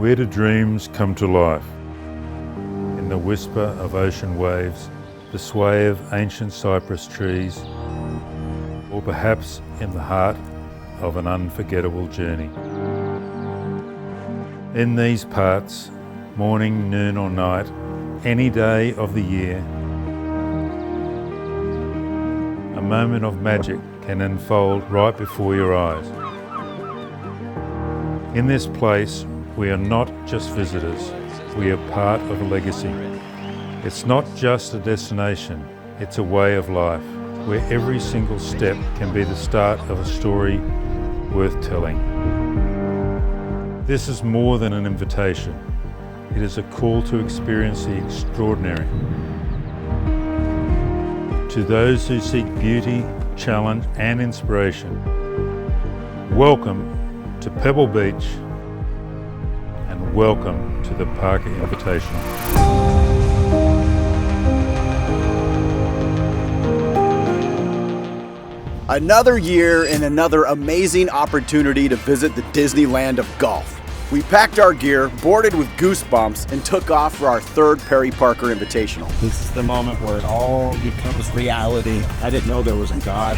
Where do dreams come to life? In the whisper of ocean waves, the sway of ancient cypress trees, or perhaps in the heart of an unforgettable journey. In these parts, morning, noon or night, any day of the year, a moment of magic can unfold right before your eyes. In this place, we are not just visitors, we are part of a legacy. It's not just a destination, it's a way of life, where every single step can be the start of a story worth telling. This is more than an invitation. It is a call to experience the extraordinary. To those who seek beauty, challenge and inspiration, welcome to Pebble Beach and welcome to the Parker Invitational. Another year and another amazing opportunity to visit the Disneyland of golf. We packed our gear, boarded with goosebumps, and took off for our third Perry Parker Invitational. This is the moment where it all becomes reality. I didn't know there was a God,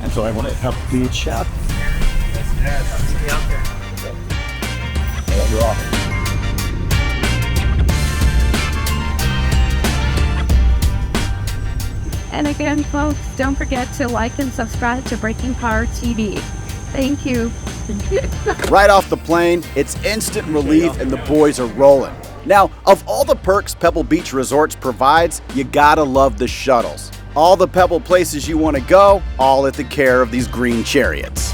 and so I went to Pebble Beach. And you're off. And again, folks, don't forget to like and subscribe to Breaking Power TV. Thank you. Right off the plane, it's instant relief and the boys are rolling. Now, of all the perks Pebble Beach Resorts provides, you gotta love the shuttles. All the Pebble places you want to go, all at the care of these green chariots.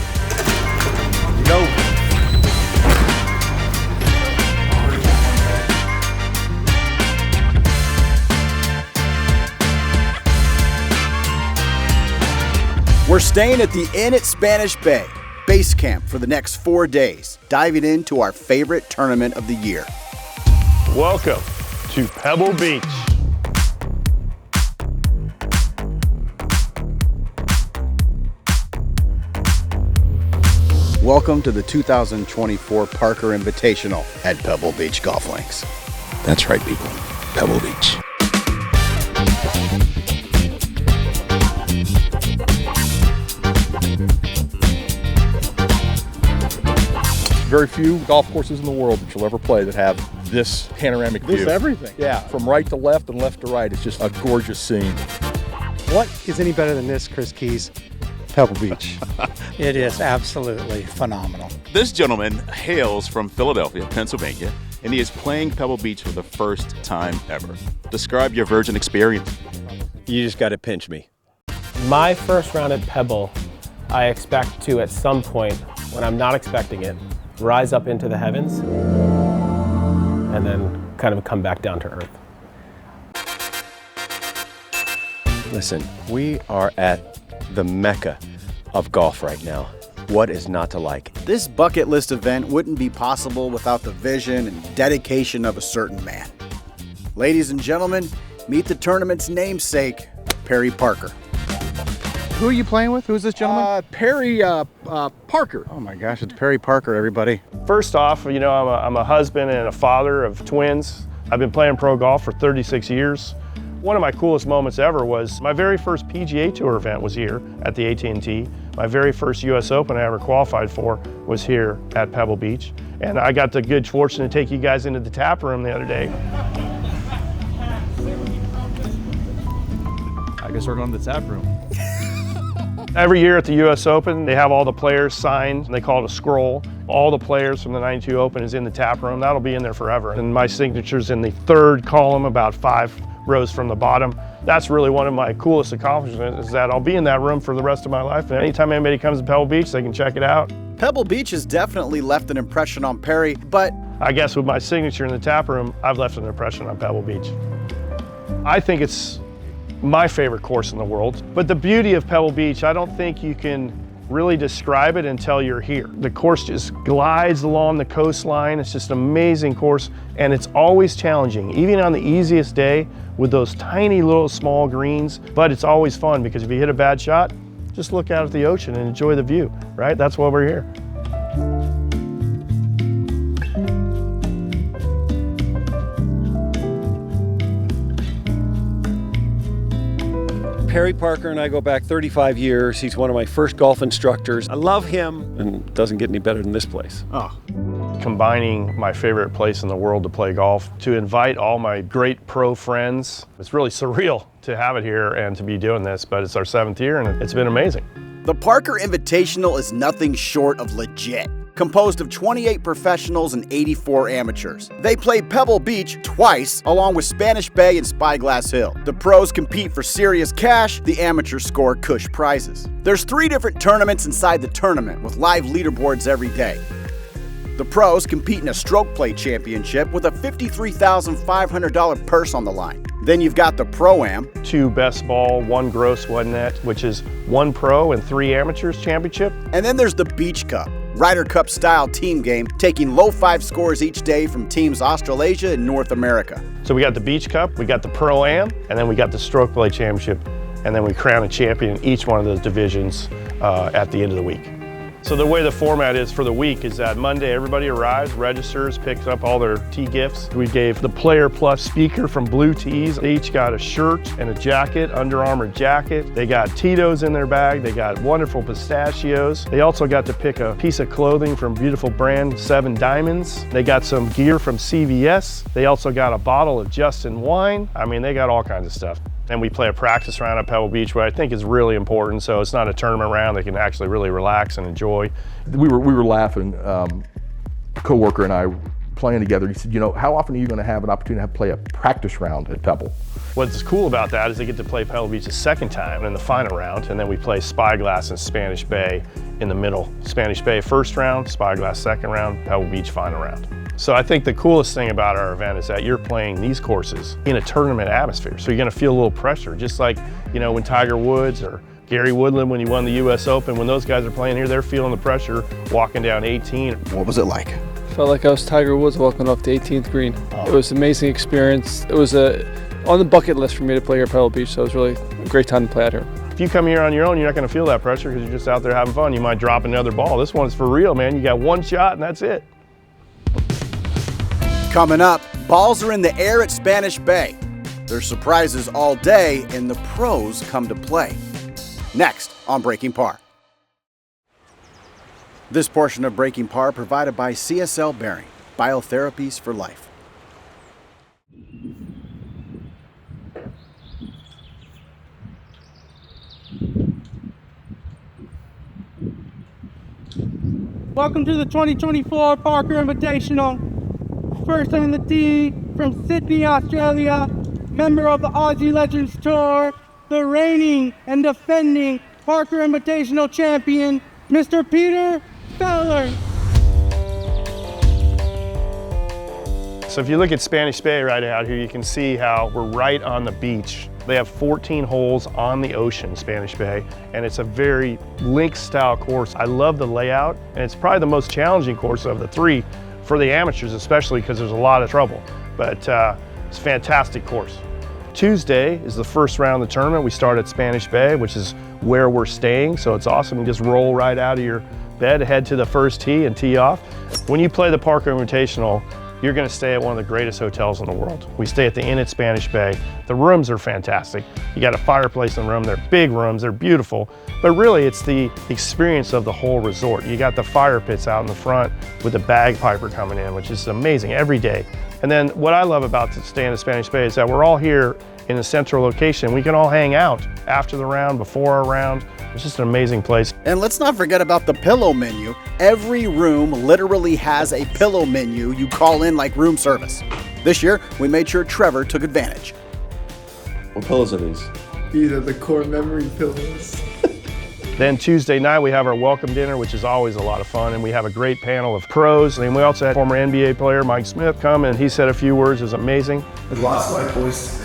Go. We're staying at the Inn at Spanish Bay, base camp for the next 4 days, diving into our favorite tournament of the year. Welcome to Pebble Beach. Welcome to the 2024 Parker Invitational at Pebble Beach Golf Links. That's right, people. Pebble Beach. Very few golf courses in the world that you'll ever play that have this panoramic view. This everything. Yeah, from right to left and left to right. It's just a gorgeous scene. What is any better than this, Chris Keys? Pebble Beach. It is absolutely phenomenal. This gentleman hails from Philadelphia, Pennsylvania, and he is playing Pebble Beach for the first time ever. Describe your Virgin experience. You just got to pinch me. My first round at Pebble, I expect to, at some point, when I'm not expecting it, rise up into the heavens and then kind of come back down to earth. Listen, we are at the mecca of golf right now. What is not to like? This bucket list event wouldn't be possible without the vision and dedication of a certain man. Ladies and gentlemen, meet the tournament's namesake, Perry Parker. Who are you playing with? Who's this gentleman? Perry Parker. Oh my gosh, it's Perry Parker, everybody. First off, you know, I'm a husband and a father of twins. I've been playing pro golf for 36 years. One of my coolest moments ever was my very first PGA Tour event was here at the AT&T. My very first US Open I ever qualified for was here at Pebble Beach. And I got the good fortune to take you guys into the tap room the other day. I guess we're going to the tap room. Every year at the US Open, they have all the players signed, and they call it a scroll. All the players from the 92 Open is in the tap room. That'll be in there forever. And my signature's in the third column, about 5 rows from the bottom. That's really one of my coolest accomplishments, is that I'll be in that room for the rest of my life. And anytime anybody comes to Pebble Beach, they can check it out. Pebble Beach has definitely left an impression on Perry, but I guess with my signature in the tap room, I've left an impression on Pebble Beach. I think it's my favorite course in the world. But the beauty of Pebble Beach, I don't think you can really describe it until you're here. The course just glides along the coastline. It's just an amazing course, and it's always challenging, even on the easiest day with those tiny little small greens. But it's always fun, because if you hit a bad shot, just look out at the ocean and enjoy the view, right? That's why we're here. Perry Parker and I go back 35 years. He's one of my first golf instructors. I love him, and it doesn't get any better than this place. Oh. Combining my favorite place in the world to play golf, to invite all my great pro friends. It's really surreal to have it here and to be doing this, but it's our 7th year and it's been amazing. The Parker Invitational is nothing short of legit. Composed of 28 professionals and 84 amateurs. They play Pebble Beach twice, along with Spanish Bay and Spyglass Hill. The pros compete for serious cash, the amateurs score cush prizes. There's 3 different tournaments inside the tournament, with live leaderboards every day. The pros compete in a stroke play championship with a $53,500 purse on the line. Then you've got the Pro-Am. 2 best ball, 1 gross, 1 net, which is 1 pro and 3 amateurs championship. And then there's the Beach Cup, Ryder Cup style team game, taking low 5 scores each day from teams Australasia and North America. So we got the Beach Cup, we got the Pro-Am, and then we got the stroke play championship, and then we crown a champion in each one of those divisions at the end of the week. So the way the format is for the week is that Monday everybody arrives, registers, picks up all their tee gifts. We gave the Player Plus speaker from Blue Tees. They each got a shirt and a jacket, Under Armour jacket. They got Tito's in their bag. They got wonderful pistachios. They also got to pick a piece of clothing from beautiful brand 7 Diamonds. They got some gear from CVS. They also got a bottle of Justin wine. I mean, they got all kinds of stuff. And we play a practice round at Pebble Beach, which I think is really important. So it's not a tournament round. They can actually really relax and enjoy. We were laughing, a coworker and I playing together. He said, you know, how often are you going to have an opportunity to play a practice round at Pebble? What's cool about that is they get to play Pebble Beach the 2nd time in the final round, and then we play Spyglass and Spanish Bay in the middle. Spanish Bay 1st round, Spyglass 2nd round, Pebble Beach final round. So I think the coolest thing about our event is that you're playing these courses in a tournament atmosphere. So you're gonna feel a little pressure, just like, you know, when Tiger Woods or Gary Woodland, when he won the US Open, when those guys are playing here, they're feeling the pressure walking down 18. What was it like? Felt like I was Tiger Woods walking off the 18th green. It was an amazing experience. It was on the bucket list for me to play here at Pebble Beach, so it was really a great time to play out here. If you come here on your own, you're not gonna feel that pressure because you're just out there having fun. You might drop another ball. This one's for real, man. You got 1 shot and that's it. Coming up, balls are in the air at Spanish Bay. There's surprises all day, and the pros come to play. Next on Breaking Par. This portion of Breaking Par provided by CSL Behring, Biotherapies for Life. Welcome to the 2024 Parker Invitational. First on the tee from Sydney, Australia, member of the Aussie Legends Tour, the reigning and defending Parker Invitational champion, Mr. Peter Feller. So if you look at Spanish Bay right out here, you can see how we're right on the beach. They have 14 holes on the ocean, Spanish Bay, and it's a very link style course. I love the layout, and it's probably the most challenging course of the 3 for the amateurs, especially because there's a lot of trouble. But it's a fantastic course. Tuesday is the 1st round of the tournament. We start at Spanish Bay, which is where we're staying, so it's awesome. You just roll right out of your bed, head to the first tee and tee off. When you play the Parker Invitational, you're gonna stay at one of the greatest hotels in the world. We stay at the Inn at Spanish Bay. The rooms are fantastic. You got a fireplace in the room. They're big rooms, they're beautiful. But really, it's the experience of the whole resort. You got the fire pits out in the front with the bagpiper coming in, which is amazing every day. And then what I love about staying at Spanish Bay is that we're all here in a central location. We can all hang out after the round, before our round. It's just an amazing place. And let's not forget about the pillow menu. Every room literally has a pillow menu you call in like room service. This year, we made sure Trevor took advantage. What pillows are these? These are the core memory pillows. Then Tuesday night, we have our welcome dinner, which is always a lot of fun, and we have a great panel of pros. And we also had former NBA player Mike Smith come, and he said a few words. It was amazing. Lost my voice.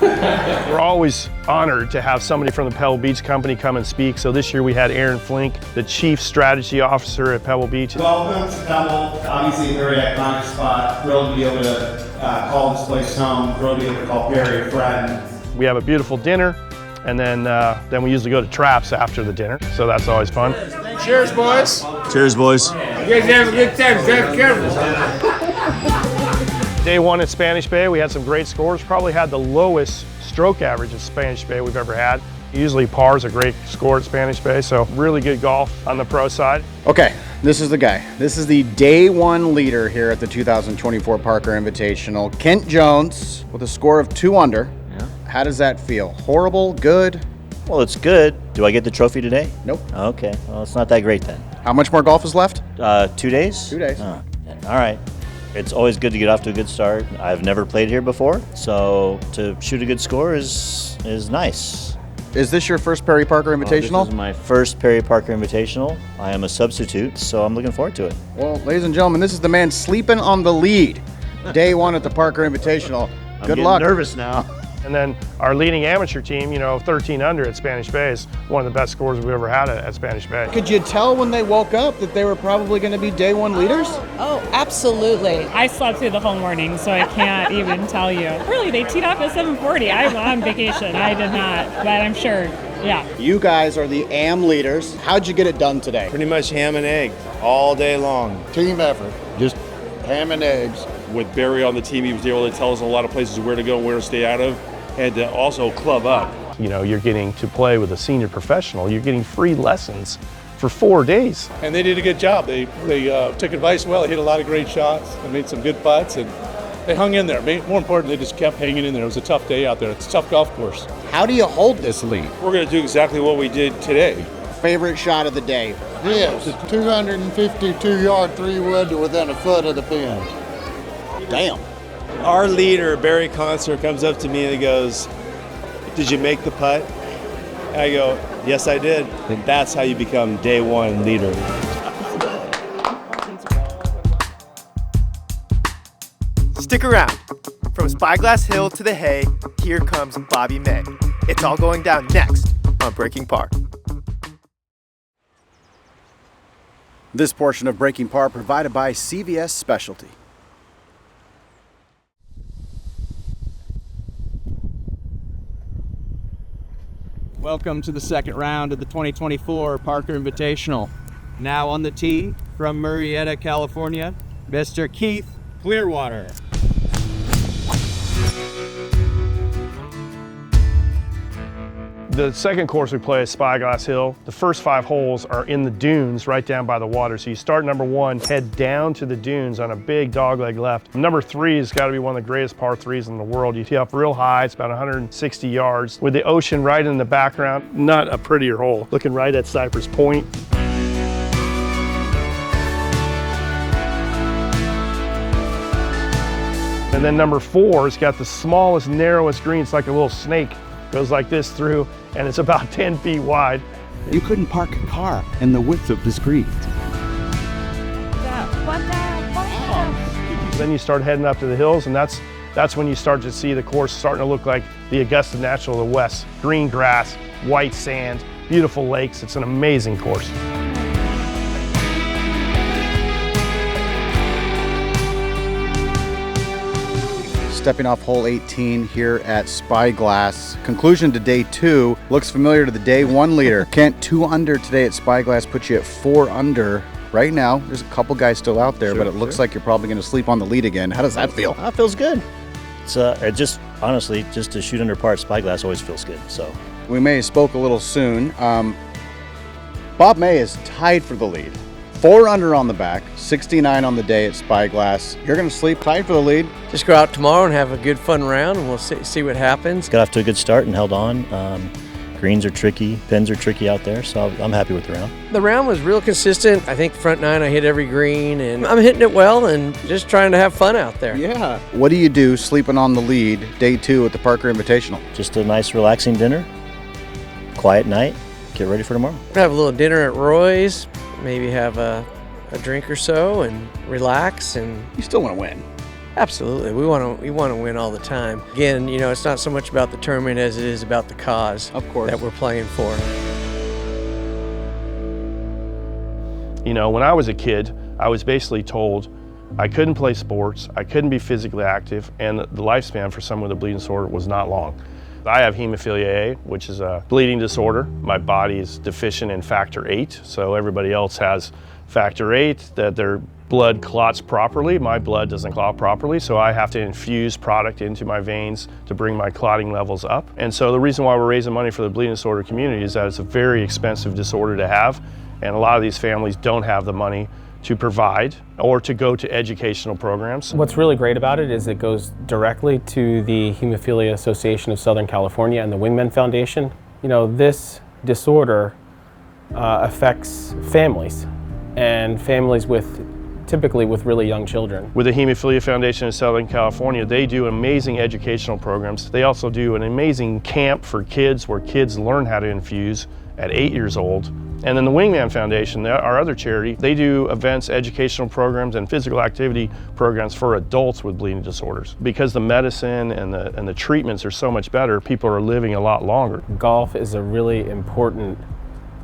We're always honored to have somebody from the Pebble Beach Company come and speak. So this year we had Aaron Flink, the Chief Strategy Officer at Pebble Beach. Welcome to Pebble, obviously a very iconic spot. Thrilled to be able to call this place home. Thrilled to be able to call Perry a friend. We have a beautiful dinner, and then we usually go to traps after the dinner. So that's always fun. Cheers, boys. Cheers, boys. You guys have a good time. Drive careful. Day 1 at Spanish Bay, we had some great scores. Probably had the lowest stroke average at Spanish Bay we've ever had. Usually par is a great score at Spanish Bay, so really good golf on the pro side. Okay, this is the guy. This is the day one leader here at the 2024 Parker Invitational. Kent Jones with a score of 2 under. Yeah. How does that feel? Horrible? Good? Well, it's good. Do I get the trophy today? Nope. Okay, well, it's not that great then. How much more golf is left? 2 days? 2 days. All right. It's always good to get off to a good start. I've never played here before, so to shoot a good score is nice. Is this your first Perry Parker Invitational? This is my first Perry Parker Invitational. I am a substitute, so I'm looking forward to it. Well, ladies and gentlemen, this is the man sleeping on the lead. Day one at the Parker Invitational. Good luck. I'm nervous now. And then our leading amateur team, 13 under at Spanish Bay is one of the best scores we've ever had at Spanish Bay. Could you tell when they woke up that they were probably going to be day one leaders? Oh, absolutely. I slept through the whole morning, so I can't even tell you. Really, they teed off at 7:40. I was on vacation. I did not, but I'm sure, yeah. You guys are the AM leaders. How'd you get it done today? Pretty much ham and egg all day long. Team effort, just ham and eggs. With Barry on the team, he was able to tell us a lot of places where to go and where to stay out of, and to also club up. You're getting to play with a senior professional. You're getting free lessons for 4 days. And they did a good job. They took advice well. They hit a lot of great shots and made some good putts, and they hung in there. More importantly, they just kept hanging in there. It was a tough day out there. It's a tough golf course. How do you hold this lead? We're going to do exactly what we did today. Favorite shot of the day? Yes, 252-yard 3-wood to within a foot of the pin. Damn. Our leader, Barry Conser, comes up to me and he goes, "Did you make the putt?" And I go, "Yes, I did." And that's how you become day one leader. Stick around. From Spyglass Hill to the hay, here comes Bobby May. It's all going down next on Breaking Par. This portion of Breaking Par provided by CVS Specialty. Welcome to the second round of the 2024 Parker Invitational. Now on the tee from Murrieta, California, Mr. Keith Clearwater. The second course we play is Spyglass Hill. The first 5 holes are in the dunes right down by the water. So you start number 1, head down to the dunes on a big dogleg left. Number 3 has got to be one of the greatest par 3s in the world. You tee up real high, it's about 160 yards with the ocean right in the background. Not a prettier hole, looking right at Cypress Point. And then number 4 has got the smallest, narrowest green. It's like a little snake. Goes like this through, and it's about 10 feet wide. You couldn't park a car in the width of this green. Then you start heading up to the hills, and that's when you start to see the course starting to look like the Augusta National of the West. Green grass, white sand, beautiful lakes. It's an amazing course. Stepping off hole 18 here at Spyglass. Conclusion to day 2 looks familiar to the day 1 leader. Kent, 2 under today at Spyglass puts you at 4 under. Right now, there's a couple guys still out there, but it looks like you're probably going to sleep on the lead again. How does that feel? It feels good. It's it just honestly, just to shoot under par at Spyglass always feels good. So we may have spoke a little soon. Bob May is tied for the lead. 4 under on the back, 69 on the day at Spyglass. You're going to sleep tied for the lead. Just go out tomorrow and have a good fun round, and we'll see what happens. Got off to a good start and held on. Greens are tricky, pins are tricky out there, so I'm happy with the round. The round was real consistent. I think front 9 I hit every green, and I'm hitting it well and just trying to have fun out there. Yeah. What do you do sleeping on the lead day 2 at the Parker Invitational? Just a nice relaxing dinner, quiet night, get ready for tomorrow. Have a little dinner at Roy's. Maybe have a drink or so and relax. And you still want to win. Absolutely, we want to win all the time. Again, it's not so much about the tournament as it is about the cause, of course, that we're playing for. When I was a kid, I was basically told I couldn't play sports, I couldn't be physically active, and the lifespan for someone with a bleeding disorder was not long. I have hemophilia A, which is a bleeding disorder. My body is deficient in factor VIII, so everybody else has factor VIII, that their blood clots properly. My blood doesn't clot properly, so I have to infuse product into my veins to bring my clotting levels up. And so the reason why we're raising money for the bleeding disorder community is that it's a very expensive disorder to have, and a lot of these families don't have the money to provide or to go to educational programs. What's really great about it is it goes directly to the Hemophilia Association of Southern California and the Wingman Foundation. You know, this disorder affects families, and families typically with really young children. With the Hemophilia Foundation of Southern California, they do amazing educational programs. They also do an amazing camp for kids where kids learn how to infuse at 8 years old. And then the Wingman Foundation, our other charity, they do events, educational programs, and physical activity programs for adults with bleeding disorders. Because the medicine and the treatments are so much better, people are living a lot longer. Golf is a really important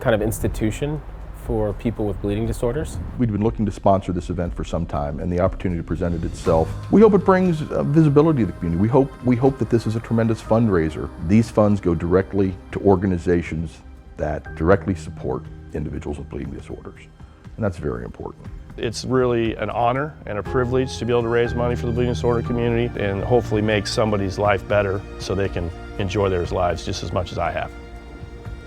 kind of institution for people with bleeding disorders. We've been looking to sponsor this event for some time, and the opportunity presented itself. We hope it brings visibility to the community. We hope that this is a tremendous fundraiser. These funds go directly to organizations that directly support individuals with bleeding disorders, and that's very important. It's really an honor and a privilege to be able to raise money for the bleeding disorder community and hopefully make somebody's life better so they can enjoy their lives just as much as I have.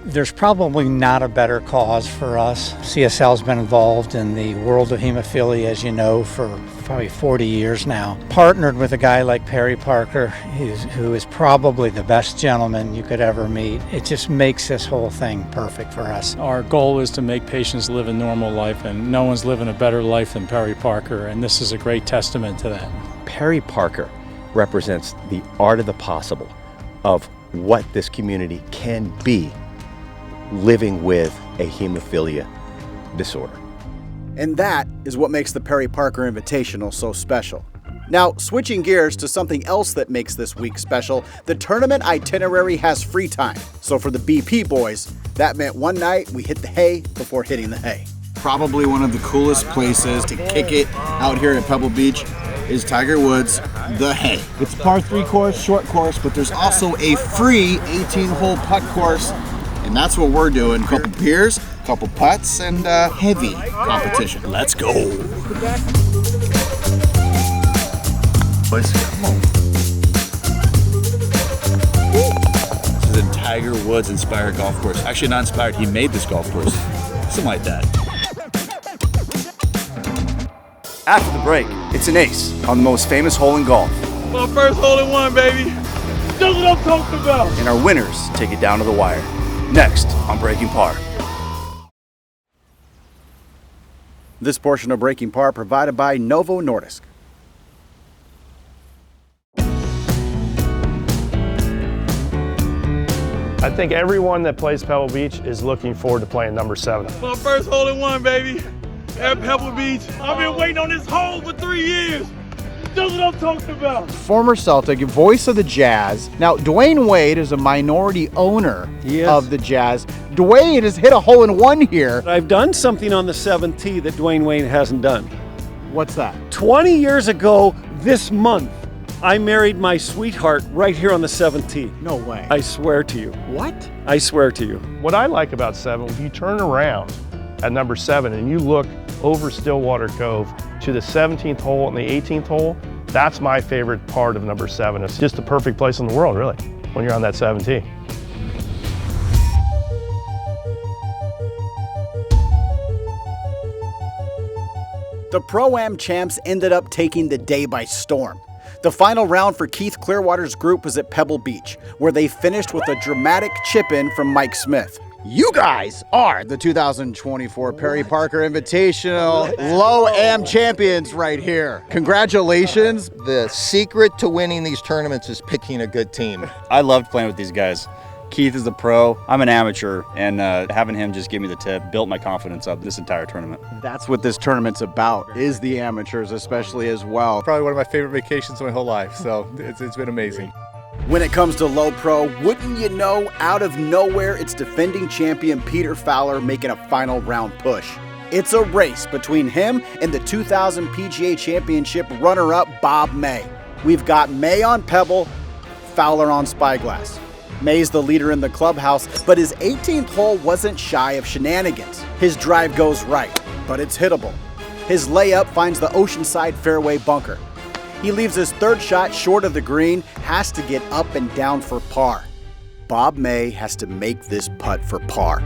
There's probably not a better cause for us. CSL's been involved in the world of hemophilia, as you know, for probably 40 years now. Partnered with a guy like Perry Parker, who is probably the best gentleman you could ever meet. It just makes this whole thing perfect for us. Our goal is to make patients live a normal life, and no one's living a better life than Perry Parker, and this is a great testament to that. Perry Parker represents the art of the possible of what this community can be living with a hemophilia disorder. And that is what makes the Perry Parker Invitational so special. Now, switching gears to something else that makes this week special, the tournament itinerary has free time. So for the BP boys, that meant one night we hit the hay before hitting the hay. Probably one of the coolest places to kick it out here at Pebble Beach is Tiger Woods' The Hay. It's a par 3 course, short course, but there's also a free 18-hole putt course. And that's what we're doing. Couple beers, couple putts, and heavy competition. Let's go. Boys, come on. This is a Tiger Woods inspired golf course. Actually, not inspired. He made this golf course. Something like that. After the break, it's an ace on the most famous hole in golf. My first hole in one, baby. That's what I'm talking about. And our winners take it down to the wire. Next on Breaking Par. This portion of Breaking Par provided by Novo Nordisk. I think everyone that plays Pebble Beach is looking forward to playing number 7. My first hole in one, baby. At Pebble Beach. I've been waiting on this hole for 3 years. That's what I'm talking about. Former Celtic, voice of the Jazz. Now, Dwayne Wade is a minority owner of the Jazz. Dwayne has hit a hole in one here. I've done something on the 7th tee that Dwayne Wade hasn't done. What's that? 20 years ago this month, I married my sweetheart right here on the 7th tee. No way. I swear to you. What? I swear to you. What I like about 7, if you turn around at number 7 and you look over Stillwater Cove to the 17th hole and the 18th hole, that's my favorite part of number 7. It's just the perfect place in the world, really, when you're on that 7th tee. The Pro-Am champs ended up taking the day by storm. The final round for Keith Clearwater's group was at Pebble Beach, where they finished with a dramatic chip-in from Mike Smith. You guys are the 2024 Perry Parker Invitational Low-Am champions right here. Congratulations. The secret to winning these tournaments is picking a good team. I loved playing with these guys. Keith is the pro, I'm an amateur, and having him just give me the tip built my confidence up this entire tournament. That's what this tournament's about, is the amateurs especially as well. Probably one of my favorite vacations of my whole life, so it's been amazing. When it comes to low pro, wouldn't you know, out of nowhere, it's defending champion Peter Fowler making a final round push. It's a race between him and the 2000 PGA Championship runner-up Bob May. We've got May on Pebble, Fowler on Spyglass. May's the leader in the clubhouse, but his 18th hole wasn't shy of shenanigans. His drive goes right, but it's hittable. His layup finds the oceanside fairway bunker. He leaves his third shot short of the green, has to get up and down for par. Bob May has to make this putt for par.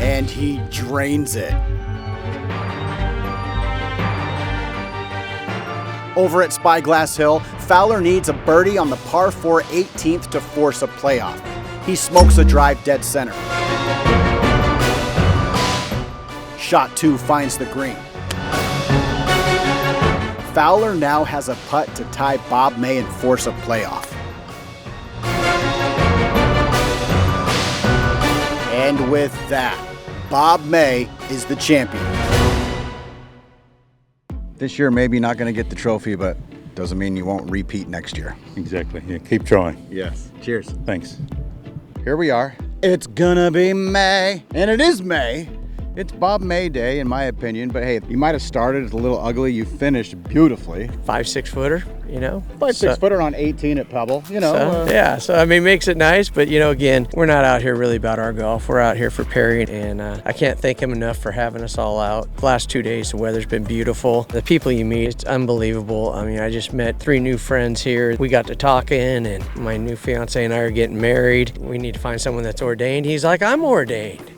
And he drains it. Over at Spyglass Hill, Fowler needs a birdie on the par 4 18th to force a playoff. He smokes a drive dead center. Shot 2 finds the green. Fowler now has a putt to tie Bob May and force a playoff. And with that, Bob May is the champion. This year, maybe not going to get the trophy, but doesn't mean you won't repeat next year. Exactly. Yeah, keep trying. Yes. Cheers. Thanks. Here we are. It's gonna be May, and it is May. It's Bob May Day, in my opinion, but hey, you might have started a little ugly. You finished beautifully. 5-6 footer, you know. 5-6 footer on 18 at Pebble, you know. So I mean, makes it nice, but you know, again, we're not out here really about our golf. We're out here for Perry, and I can't thank him enough for having us all out. The last 2 days, the weather's been beautiful. The people you meet, it's unbelievable. I mean, I just met 3 new friends here. We got to talking, and my new fiance and I are getting married. We need to find someone that's ordained. He's like, I'm ordained.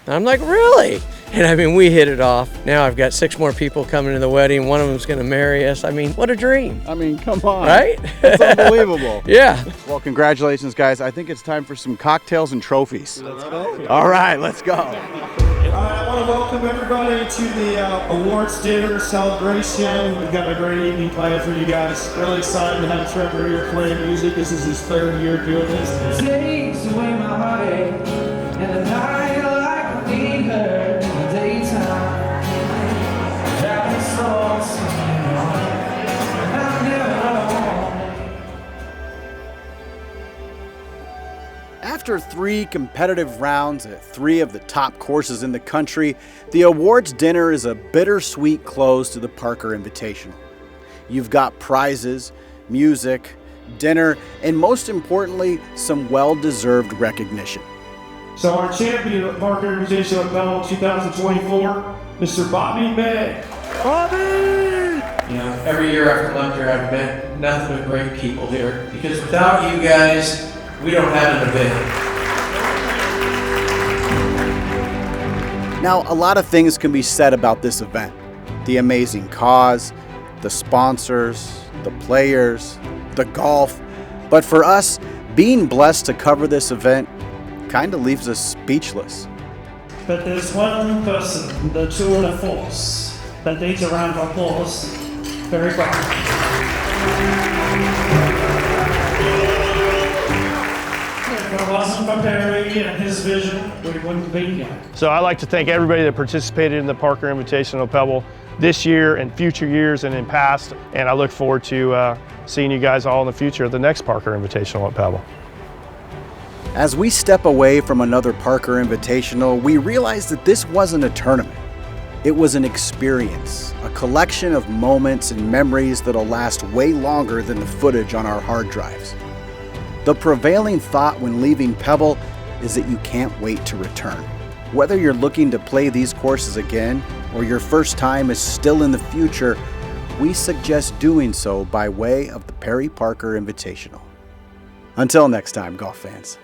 I'm like, really? And I mean, we hit it off. Now I've got 6 more people coming to the wedding. One of them's gonna marry us. I mean, what a dream. I mean, come on. Right? It's unbelievable. Yeah. Well, congratulations, guys. I think it's time for some cocktails and trophies. Let's go. All right, let's go. I want to welcome everybody to the awards dinner celebration. We've got a great evening planned for you guys. Really excited to have Trevor here playing music. This is his 3rd year doing this. Takes away my heartache and the night like a fever in the daytime. Driving slow, and I'm never alone. After 3 competitive rounds at 3 of the top courses in the country, the awards dinner is a bittersweet close to the Parker Invitational. You've got prizes, music, dinner, and most importantly, some well-deserved recognition. So our champion of Parker Invitational at Pebble 2024, Mr. Bobby May. Bobby! You know, every year I've come up here, I've met nothing but great people here. Because without you guys, we don't have an event. Now, a lot of things can be said about this event. The amazing cause, the sponsors, the players, the golf. But for us, being blessed to cover this event kind of leaves us speechless. But there's one person, the tour de force, that needs a round of applause. Very quickly. If it wasn't for Perry and his vision, we wouldn't be here. So I'd like to thank everybody that participated in the Parker Invitational Pebble this year and future years and in past. And I look forward to seeing you guys all in the future at the next Parker Invitational at Pebble. As we step away from another Parker Invitational, we realize that this wasn't a tournament. It was an experience, a collection of moments and memories that'll last way longer than the footage on our hard drives. The prevailing thought when leaving Pebble is that you can't wait to return. Whether you're looking to play these courses again or your first time is still in the future, we suggest doing so by way of the Perry Parker Invitational. Until next time, golf fans.